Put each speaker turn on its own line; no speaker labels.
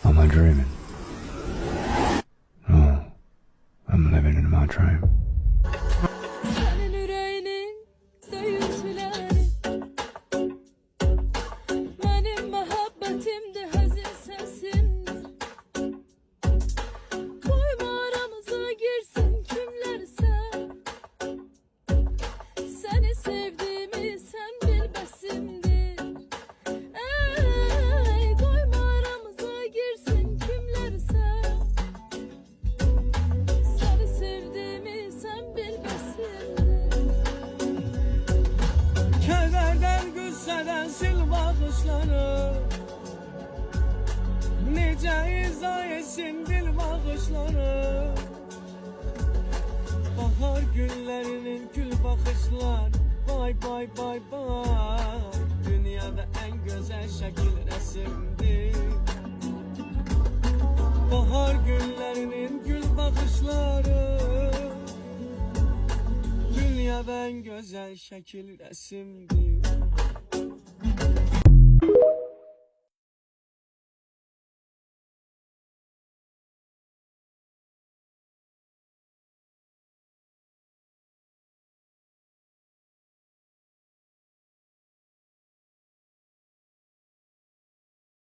Am I dreaming? No, I'm living in my dream.
Senin yüreğinin döyüşleri, benim muhabbetimde hazin sesindir. Koyma aramıza girsin kimlerse, seni sevdiğimi sen bilmesindir. Ey koyma aramıza girsin kimlerse, seni sevdiğimi sen bilmesindir.
Kederden güsseden sil bakışları, nice izah etsin dil bakışları. Bahar günlerinin gül bakışlar, bay bay bay bay. Dünyada en güzel şekil resimdir. Bahar günlerinin gül bakışları, dünyada en güzel şekil resimdir.